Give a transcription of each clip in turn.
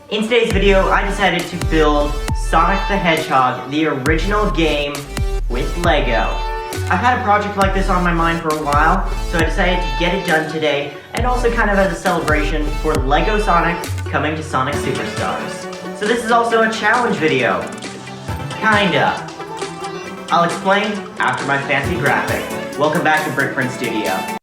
In today's video, I decided to build Sonic the Hedgehog, the original game, with Lego. I've had a project like this on my mind for a while, so I decided to get it done today, and also kind of as a celebration for Lego Sonic coming to Sonic Superstars. So this is also a challenge video. Kinda. I'll explain after my fancy graphic. Welcome back to Brickstoic Studio.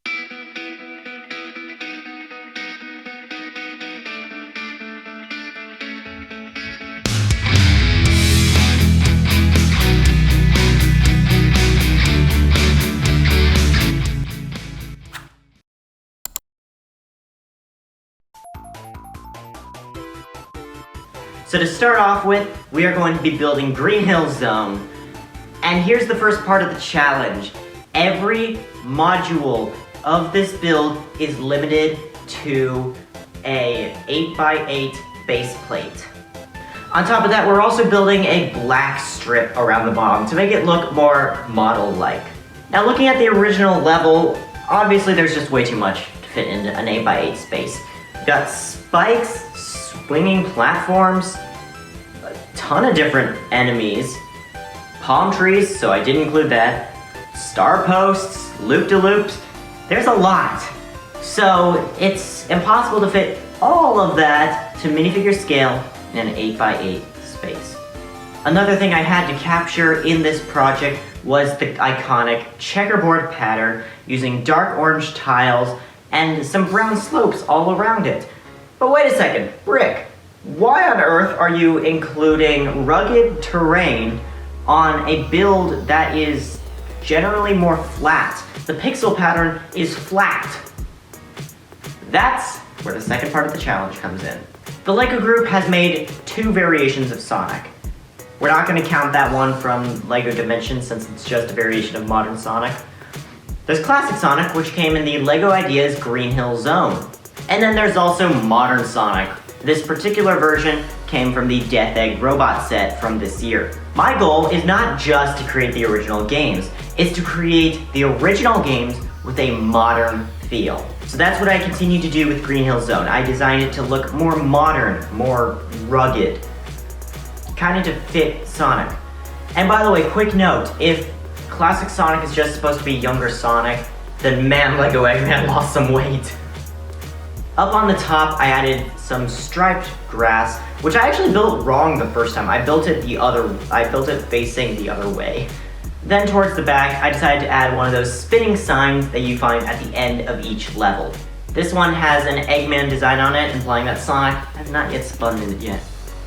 So to start off with, we are going to be building Green Zone. And here's the first part of the challenge. Every module of this build is limited to a 8x8 base plate. On top of that, we're also building a black strip around the bottom to make it look more model-like. Now looking at the original level, obviously there's just way too much to fit into an 8x8 space. We've got spikes, swinging platforms, a ton of different enemies, palm trees, so I didn't include that, star posts, loop-de-loops, there's a lot. So it's impossible to fit all of that to minifigure scale in an 8x8 space. Another thing I had to capture in this project was the iconic checkerboard pattern using dark orange tiles and some brown slopes all around it. But wait a second, Brick, why on earth are you including rugged terrain on a build that is generally more flat? The pixel pattern is flat. That's where the second part of the challenge comes in. The Lego group has made two variations of Sonic. We're not going to count that one from Lego Dimensions since it's just a variation of modern Sonic. There's classic Sonic, which came in the Lego Ideas Green Zone. And then there's also modern Sonic. This particular version came from the Death Egg robot set from this year. My goal is not just to create the original games, it's to create the original games with a modern feel. So that's what I continue to do with Green Zone. I designed it to look more modern, more rugged, kind of to fit Sonic. And by the way, quick note, if classic Sonic is just supposed to be younger Sonic, then man, Lego Eggman lost some weight. Up on the top, I added some striped grass, which I actually built wrong the first time. I built it facing the other way. Then towards the back, I decided to add one of those spinning signs that you find at the end of each level. This one has an Eggman design on it, implying that Sonic has not yet spun in it yet.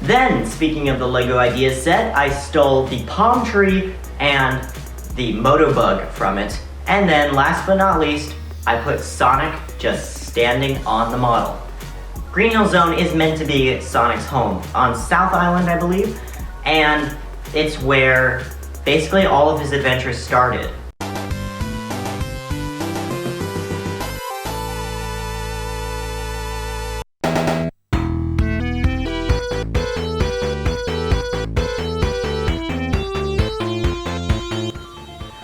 Then, speaking of the Lego Ideas set, I stole the palm tree and the Motobug from it. And then, last but not least, I put Sonic just standing on the model. Green Zone is meant to be Sonic's home on South Island, I believe, and it's where basically all of his adventures started.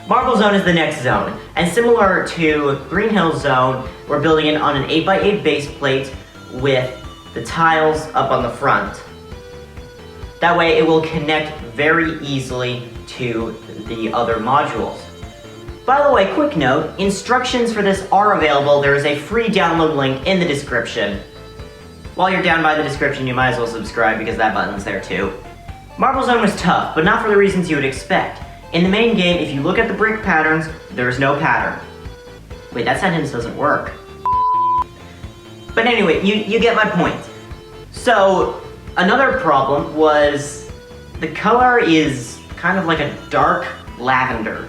Marble Zone is the next zone, and similar to Green Zone, we're building it on an 8x8 base plate with the tiles up on the front. That way it will connect very easily to the other modules. By the way, quick note, instructions for this are available. There is a free download link in the description. While you're down by the description, you might as well subscribe because that button's there too. Marble Zone was tough, but not for the reasons you would expect. In the main game, if you look at the brick patterns, there is no pattern. Wait, that sentence doesn't work. But anyway, you get my point. So, another problem was the color is kind of like a dark lavender,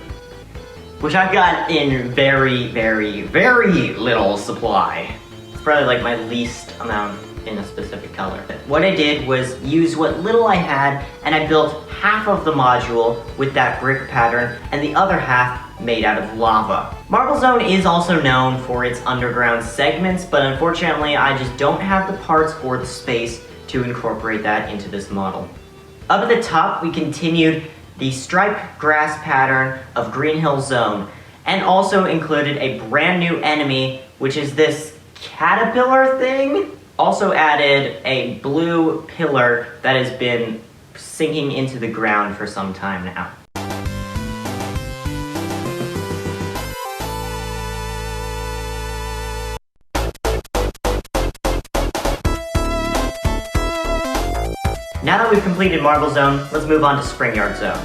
which I've got in very, very, very little supply. It's probably like my least amount in a specific color. What I did was use what little I had, and I built half of the module with that brick pattern and the other half made out of lava. Marble Zone is also known for its underground segments, but unfortunately I just don't have the parts or the space to incorporate that into this model. Up at the top, we continued the striped grass pattern of Green Zone and also included a brand new enemy, which is this caterpillar thing. Also added a blue pillar that has been sinking into the ground for some time now. Now that we've completed Marble Zone, let's move on to Springyard Zone.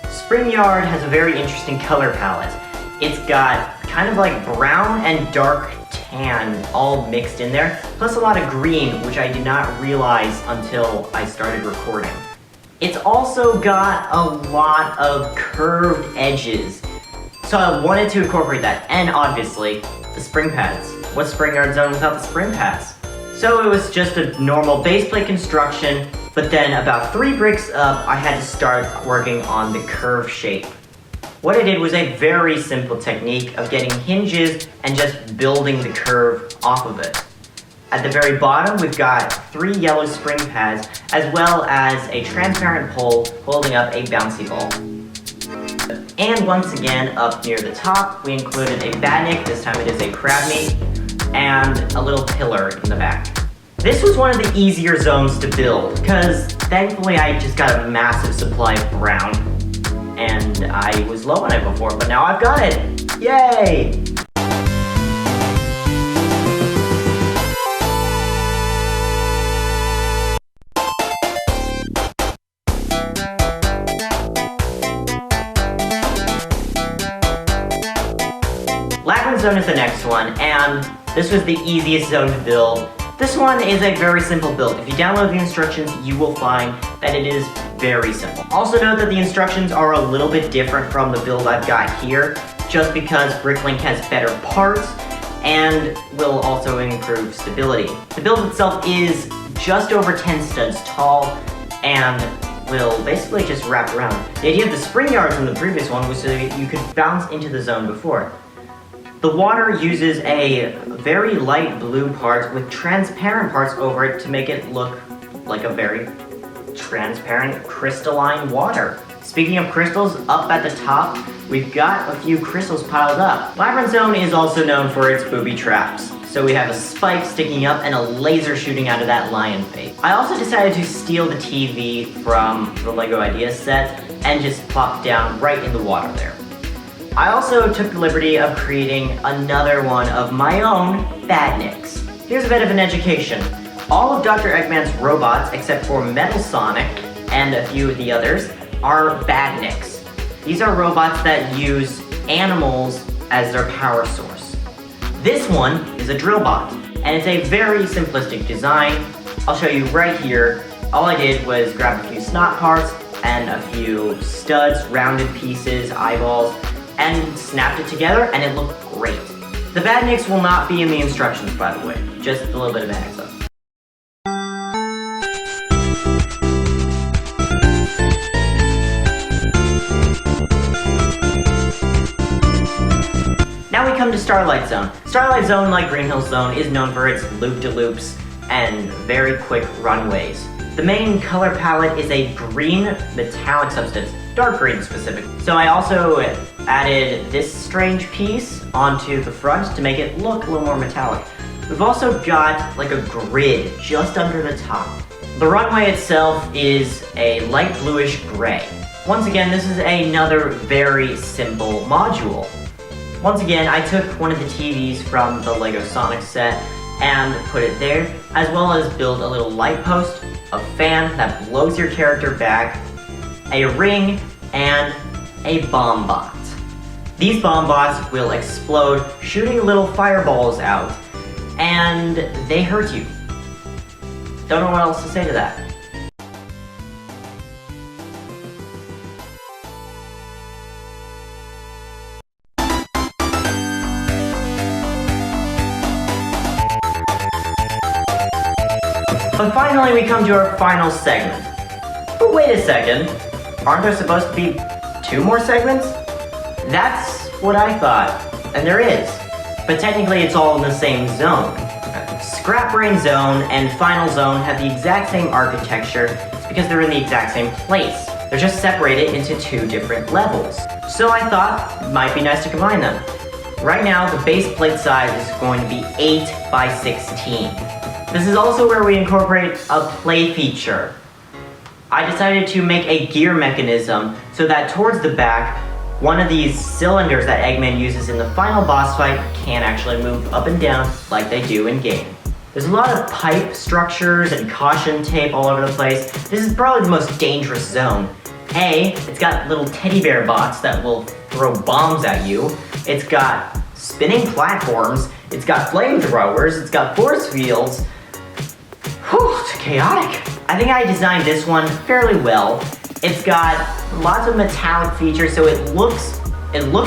Springyard has a very interesting color palette. It's got kind of like brown and dark tan all mixed in there, plus a lot of green, which I did not realize until I started recording. It's also got a lot of curved edges, so I wanted to incorporate that, and obviously, the spring pads. What's Springyard Zone without the spring pads? So it was just a normal base plate construction, but then about 3 bricks up, I had to start working on the curve shape. What I did was a very simple technique of getting hinges and just building the curve off of it. At the very bottom, we've got 3 yellow spring pads, as well as a transparent pole holding up a bouncy ball. And once again, up near the top, we included a badnik, this time it is a crab meat, and a little pillar in the back. This was one of the easier zones to build, because thankfully I just got a massive supply of brown, and I was low on it before, but now I've got it! Yay! Labyrinth Zone is the next one, and this was the easiest zone to build. This one is a very simple build. If you download the instructions, you will find that it is very simple. Also note that the instructions are a little bit different from the build I've got here, just because Bricklink has better parts and will also improve stability. The build itself is just over 10 studs tall and will basically just wrap around. The idea of the spring yards in the previous one was so that you could bounce into the zone before. The water uses a very light blue part with transparent parts over it to make it look like a very transparent crystalline water. Speaking of crystals, up at the top, we've got a few crystals piled up. Labyrinth Zone is also known for its booby traps. So we have a spike sticking up and a laser shooting out of that lion face. I also decided to steal the TV from the LEGO Ideas set and just plop it down right in the water there. I also took the liberty of creating another one of my own badniks. Here's a bit of an education. All of Dr. Eggman's robots, except for Metal Sonic and a few of the others, are badniks. These are robots that use animals as their power source. This one is a drill bot, and it's a very simplistic design. I'll show you right here. All I did was grab a few snot parts and a few studs, rounded pieces, eyeballs, and snapped it together, and it looked great. The badniks will not be in the instructions, by the way. Just a little bit of a heads up. Now we come to Starlight Zone. Starlight Zone, like Green Hill Zone, is known for its loop-de-loops and very quick runways. The main color palette is a green metallic substance, dark green specific. So I also added this strange piece onto the front to make it look a little more metallic. We've also got like a grid just under the top. The runway itself is a light bluish gray. Once again, this is another very simple module. Once again, I took one of the TVs from the LEGO Sonic set and put it there, as well as build a little light post, a fan that blows your character back, a ring, and a bomb bot. These bomb bots will explode, shooting little fireballs out, and they hurt you. Don't know what else to say to that. But finally we come to our final segment. But wait a second, aren't there supposed to be 2 more segments? That's what I thought, and there is. But technically it's all in the same zone. Scrap Brain Zone and Final Zone have the exact same architecture because they're in the exact same place. They're just separated into 2 different levels. So I thought it might be nice to combine them. Right now the base plate size is going to be 8 by 16. This is also where we incorporate a play feature. I decided to make a gear mechanism so that towards the back, one of these cylinders that Eggman uses in the final boss fight can actually move up and down like they do in game. There's a lot of pipe structures and caution tape all over the place. This is probably the most dangerous zone. It's got little teddy bear bots that will throw bombs at you. It's got spinning platforms. It's got flamethrowers. It's got force fields. Whew, it's chaotic. I think I designed this one fairly well. It's got lots of metallic features, so it looks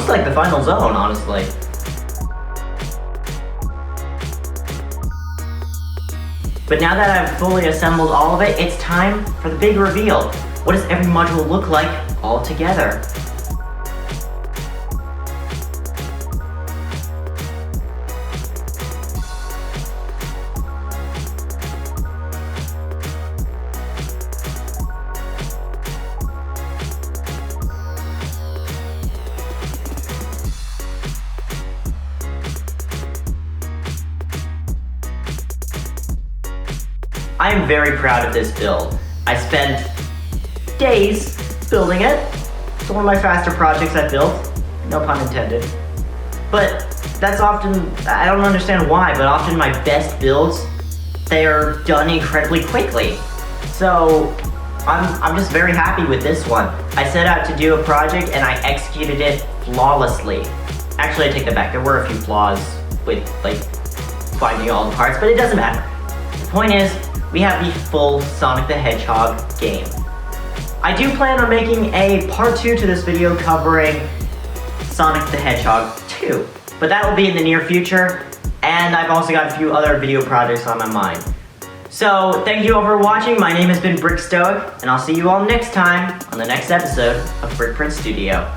like the final zone, honestly. But now that I've fully assembled all of it, it's time for the big reveal. What does every module look like all together? I am very proud of this build. I spent days building it. It's one of my faster projects I've built, no pun intended. But that's often, I don't understand why, but often my best builds, they are done incredibly quickly. So I'm just very happy with this one. I set out to do a project and I executed it flawlessly. Actually, I take that back. There were a few flaws with like finding all the parts, but it doesn't matter. The point is, we have the full Sonic the Hedgehog game. I do plan on making a part 2 to this video covering Sonic the Hedgehog 2, but that will be in the near future, and I've also got a few other video projects on my mind. So, thank you all for watching. My name has been Brickstoic, and I'll see you all next time on the next episode of Brick Print Studio.